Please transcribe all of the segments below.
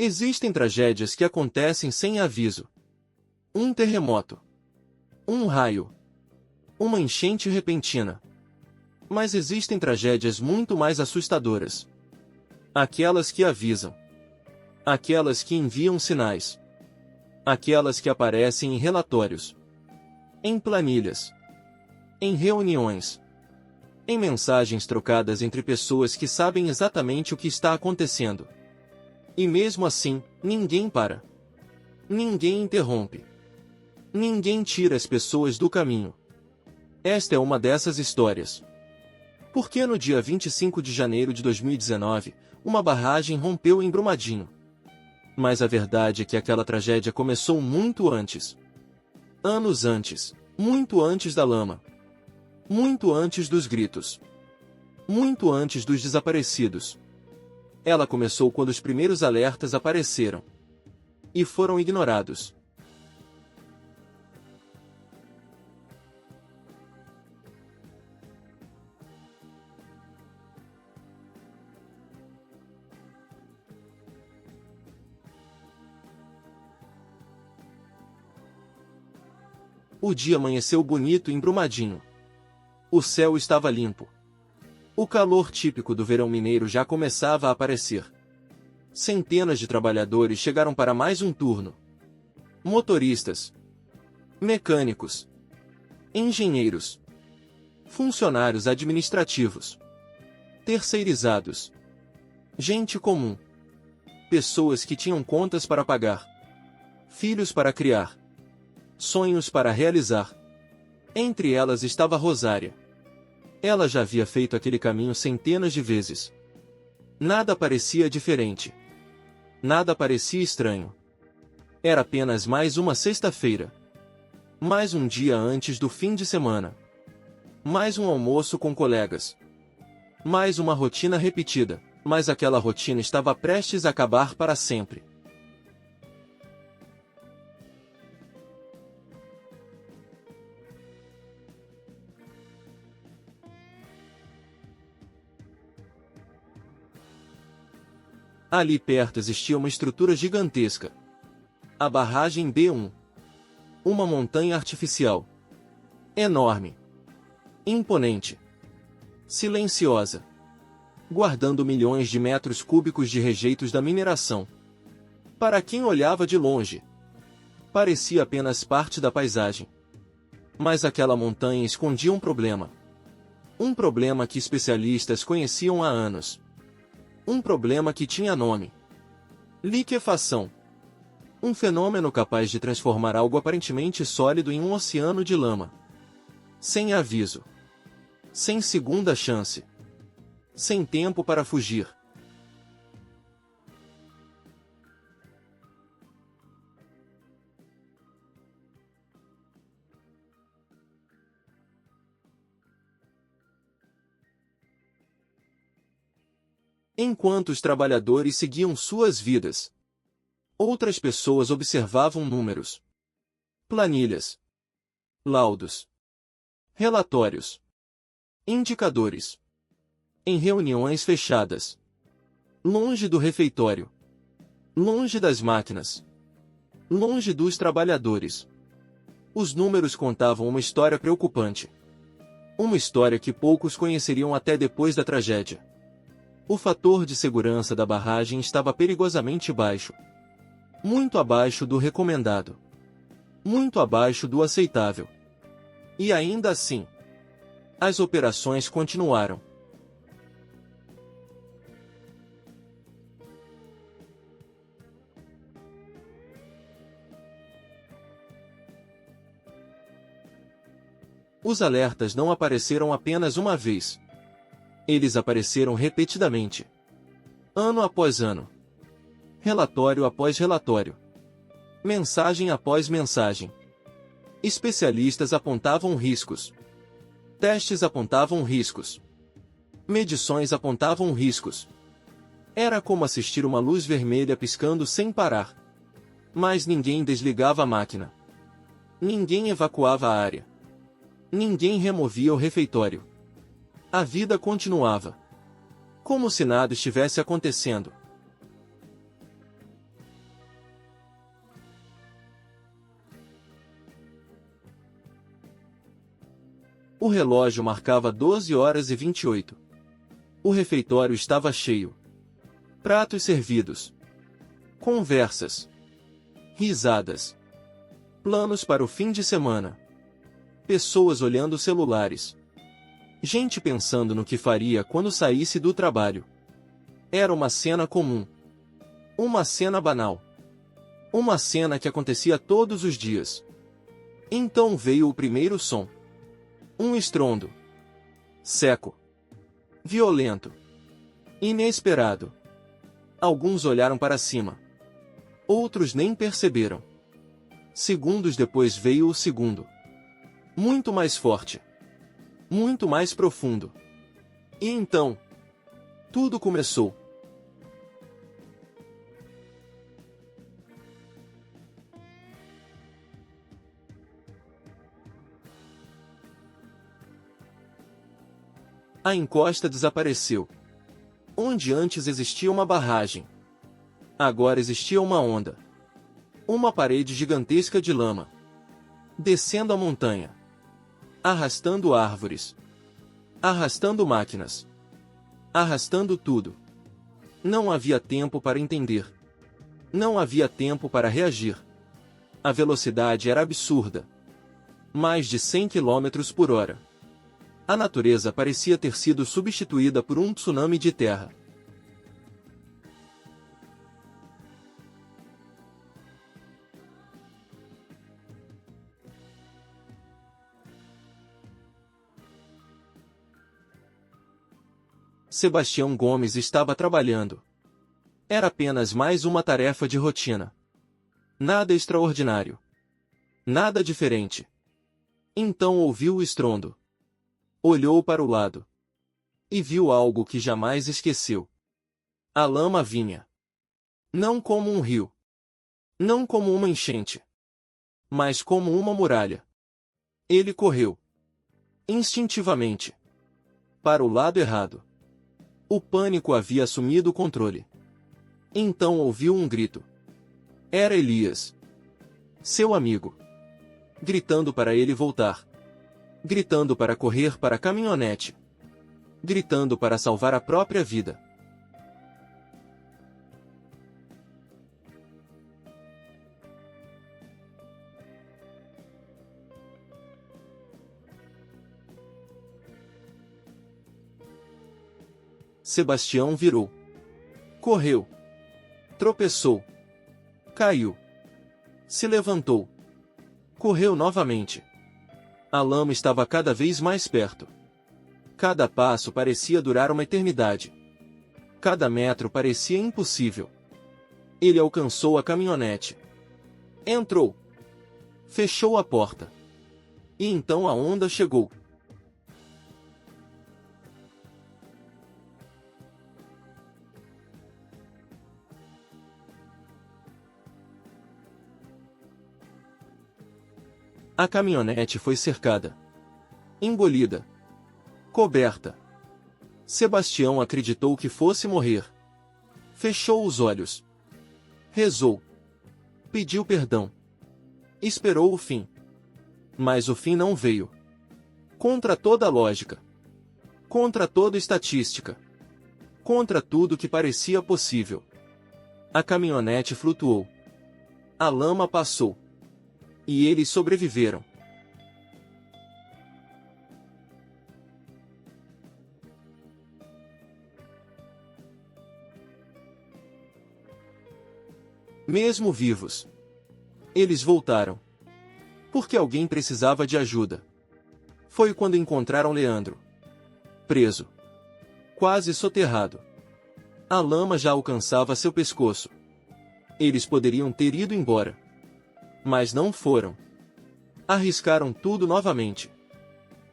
Existem tragédias que acontecem sem aviso. Um terremoto. Um raio. Uma enchente repentina. Mas existem tragédias muito mais assustadoras. Aquelas que avisam. Aquelas que enviam sinais. Aquelas que aparecem em relatórios. Em planilhas. Em reuniões. Em mensagens trocadas entre pessoas que sabem exatamente o que está acontecendo. E mesmo assim, ninguém para. Ninguém interrompe. Ninguém tira as pessoas do caminho. Esta é uma dessas histórias. Porque no dia 25 de janeiro de 2019, uma barragem rompeu em Brumadinho. Mas a verdade é que aquela tragédia começou muito antes. Anos antes. Muito antes da lama. Muito antes dos gritos. Muito antes dos desaparecidos. Ela começou quando os primeiros alertas apareceram. E foram ignorados. O dia amanheceu bonito em Brumadinho. O céu estava limpo. O calor típico do verão mineiro já começava a aparecer. Centenas de trabalhadores chegaram para mais um turno. Motoristas, mecânicos, engenheiros, funcionários administrativos, terceirizados, gente comum, pessoas que tinham contas para pagar, filhos para criar, sonhos para realizar. Entre elas estava Rosária. Ela já havia feito aquele caminho centenas de vezes. Nada parecia diferente. Nada parecia estranho. Era apenas mais uma sexta-feira. Mais um dia antes do fim de semana. Mais um almoço com colegas. Mais uma rotina repetida, mas aquela rotina estava prestes a acabar para sempre. Ali perto existia uma estrutura gigantesca. A barragem B1. Uma montanha artificial. Enorme. Imponente. Silenciosa. Guardando milhões de metros cúbicos de rejeitos da mineração. Para quem olhava de longe, parecia apenas parte da paisagem. Mas aquela montanha escondia um problema. Um problema que especialistas conheciam há anos. Um problema que tinha nome. Liquefação. Um fenômeno capaz de transformar algo aparentemente sólido em um oceano de lama. Sem aviso. Sem segunda chance. Sem tempo para fugir. Enquanto os trabalhadores seguiam suas vidas, outras pessoas observavam números, planilhas, laudos, relatórios, indicadores, em reuniões fechadas, longe do refeitório, longe das máquinas, longe dos trabalhadores. Os números contavam uma história preocupante. Uma história que poucos conheceriam até depois da tragédia. O fator de segurança da barragem estava perigosamente baixo. Muito abaixo do recomendado. Muito abaixo do aceitável. E ainda assim, as operações continuaram. Os alertas não apareceram apenas uma vez. Eles apareceram repetidamente. Ano após ano. Relatório após relatório. Mensagem após mensagem. Especialistas apontavam riscos. Testes apontavam riscos. Medições apontavam riscos. Era como assistir uma luz vermelha piscando sem parar. Mas ninguém desligava a máquina. Ninguém evacuava a área. Ninguém removia o refeitório. A vida continuava. Como se nada estivesse acontecendo. O relógio marcava 12h28. O refeitório estava cheio. Pratos servidos. Conversas. Risadas. Planos para o fim de semana. Pessoas olhando celulares. Gente pensando no que faria quando saísse do trabalho. Era uma cena comum. Uma cena banal. Uma cena que acontecia todos os dias. Então veio o primeiro som. Um estrondo. Seco. Violento. Inesperado. Alguns olharam para cima. Outros nem perceberam. Segundos depois veio o segundo. Muito mais forte. Muito mais profundo. E então, tudo começou. A encosta desapareceu. Onde antes existia uma barragem, agora existia uma onda. Uma parede gigantesca de lama. Descendo a montanha. Arrastando árvores. Arrastando máquinas. Arrastando tudo. Não havia tempo para entender. Não havia tempo para reagir. A velocidade era absurda. Mais de 100 km/h. A natureza parecia ter sido substituída por um tsunami de terra. Sebastião Gomes estava trabalhando. Era apenas mais uma tarefa de rotina. Nada extraordinário. Nada diferente. Então ouviu o estrondo. Olhou para o lado. E viu algo que jamais esqueceu. A lama vinha. Não como um rio. Não como uma enchente. Mas como uma muralha. Ele correu. Instintivamente. Para o lado errado. O pânico havia assumido o controle. Então ouviu um grito. Era Elias. Seu amigo. Gritando para ele voltar. Gritando para correr para a caminhonete. Gritando para salvar a própria vida. Sebastião virou. Correu. Tropeçou. Caiu. Se levantou. Correu novamente. A lama estava cada vez mais perto. Cada passo parecia durar uma eternidade. Cada metro parecia impossível. Ele alcançou a caminhonete. Entrou. Fechou a porta. E então a onda chegou. A caminhonete foi cercada. Engolida. Coberta. Sebastião acreditou que fosse morrer. Fechou os olhos. Rezou. Pediu perdão. Esperou o fim. Mas o fim não veio. Contra toda a lógica. Contra toda estatística. Contra tudo que parecia possível. A caminhonete flutuou. A lama passou. E eles sobreviveram. Mesmo vivos, eles voltaram. Porque alguém precisava de ajuda. Foi quando encontraram Leandro. Preso. Quase soterrado. A lama já alcançava seu pescoço. Eles poderiam ter ido embora. Mas não foram. Arriscaram tudo novamente.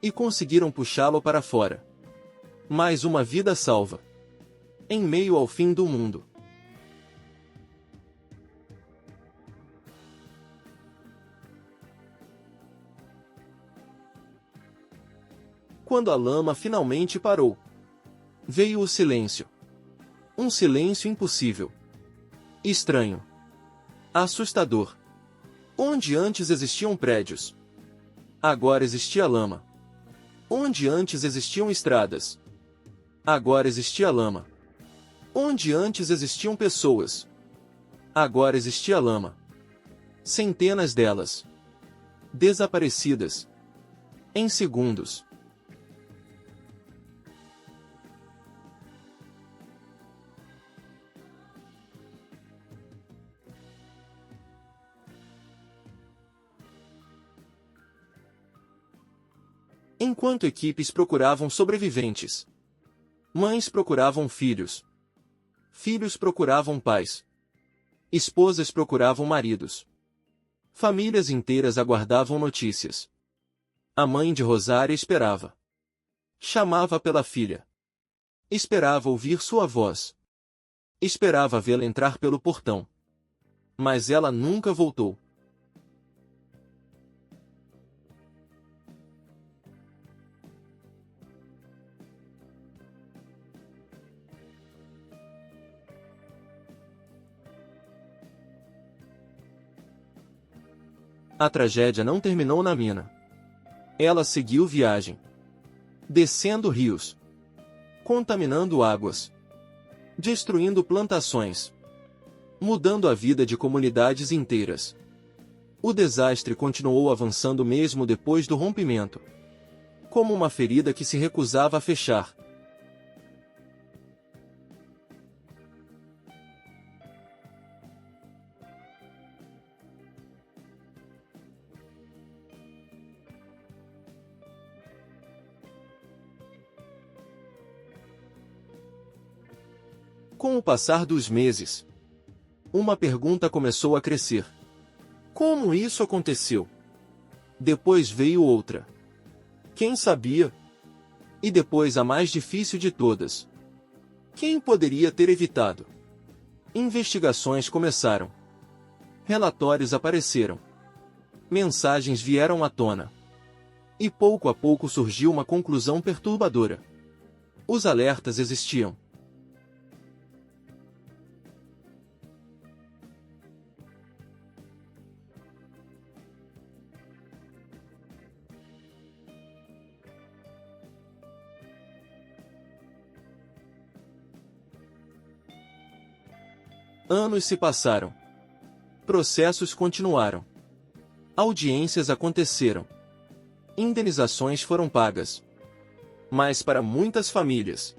E conseguiram puxá-lo para fora. Mais uma vida salva. Em meio ao fim do mundo. Quando a lama finalmente parou, veio o silêncio. Um silêncio impossível. Estranho. Assustador. Onde antes existiam prédios, agora existia lama. Onde antes existiam estradas, agora existia lama. Onde antes existiam pessoas, agora existia lama. Centenas delas desaparecidas em segundos. Enquanto equipes procuravam sobreviventes, mães procuravam filhos, filhos procuravam pais, esposas procuravam maridos, famílias inteiras aguardavam notícias. A mãe de Rosária esperava. Chamava pela filha. Esperava ouvir sua voz. Esperava vê-la entrar pelo portão. Mas ela nunca voltou. A tragédia não terminou na mina. Ela seguiu viagem, descendo rios, contaminando águas, destruindo plantações, mudando a vida de comunidades inteiras. O desastre continuou avançando mesmo depois do rompimento, como uma ferida que se recusava a fechar. Com o passar dos meses, uma pergunta começou a crescer. Como isso aconteceu? Depois veio outra. Quem sabia? E depois a mais difícil de todas. Quem poderia ter evitado? Investigações começaram. Relatórios apareceram. Mensagens vieram à tona. E pouco a pouco surgiu uma conclusão perturbadora. Os alertas existiam. Anos se passaram. Processos continuaram. Audiências aconteceram. Indenizações foram pagas. Mas para muitas famílias,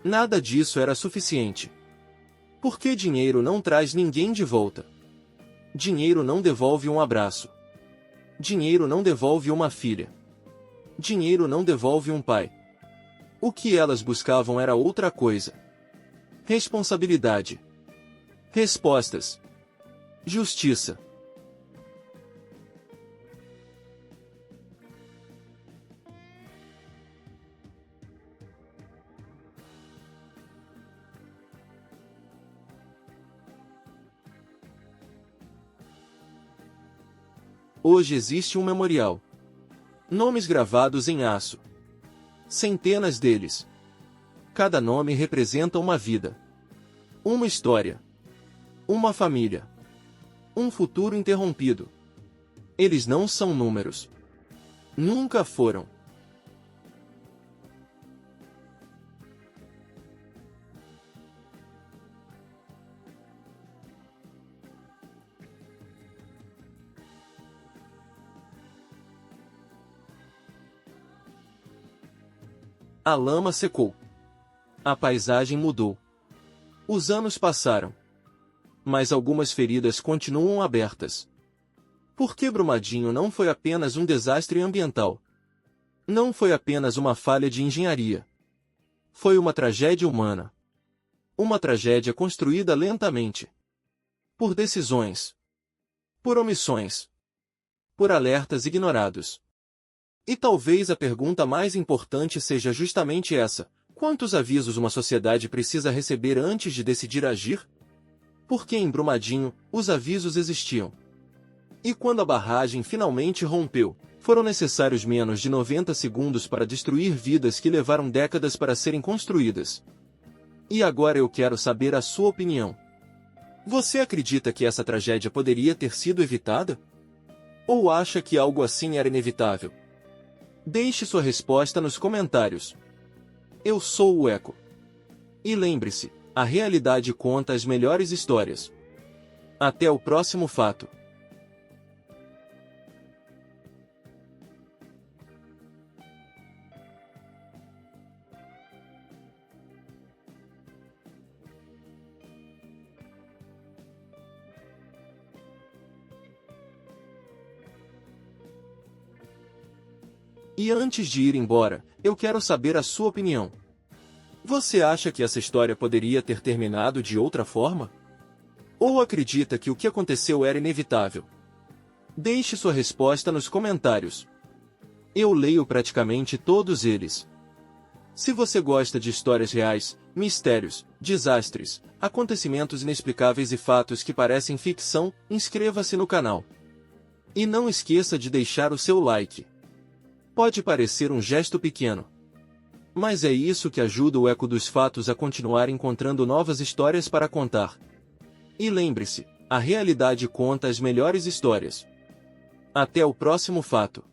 nada disso era suficiente. Porque dinheiro não traz ninguém de volta. Dinheiro não devolve um abraço. Dinheiro não devolve uma filha. Dinheiro não devolve um pai. O que elas buscavam era outra coisa. Responsabilidade. Respostas. Justiça. Hoje existe um memorial. Nomes gravados em aço. Centenas deles. Cada nome representa uma vida. Uma história. Uma família. Um futuro interrompido. Eles não são números. Nunca foram. A lama secou. A paisagem mudou. Os anos passaram. Mas algumas feridas continuam abertas. Porque Brumadinho não foi apenas um desastre ambiental. Não foi apenas uma falha de engenharia. Foi uma tragédia humana. Uma tragédia construída lentamente. Por decisões. Por omissões. Por alertas ignorados. E talvez a pergunta mais importante seja justamente essa: quantos avisos uma sociedade precisa receber antes de decidir agir? Porque em Brumadinho, os avisos existiam. E quando a barragem finalmente rompeu, foram necessários menos de 90 segundos para destruir vidas que levaram décadas para serem construídas. E agora eu quero saber a sua opinião. Você acredita que essa tragédia poderia ter sido evitada? Ou acha que algo assim era inevitável? Deixe sua resposta nos comentários. Eu sou o Eco. E lembre-se, a realidade conta as melhores histórias. Até o próximo fato. E antes de ir embora, eu quero saber a sua opinião. Você acha que essa história poderia ter terminado de outra forma? Ou acredita que o que aconteceu era inevitável? Deixe sua resposta nos comentários. Eu leio praticamente todos eles. Se você gosta de histórias reais, mistérios, desastres, acontecimentos inexplicáveis e fatos que parecem ficção, inscreva-se no canal. E não esqueça de deixar o seu like. Pode parecer um gesto pequeno, mas é isso que ajuda o Eco dos Fatos a continuar encontrando novas histórias para contar. E lembre-se, a realidade conta as melhores histórias. Até o próximo fato.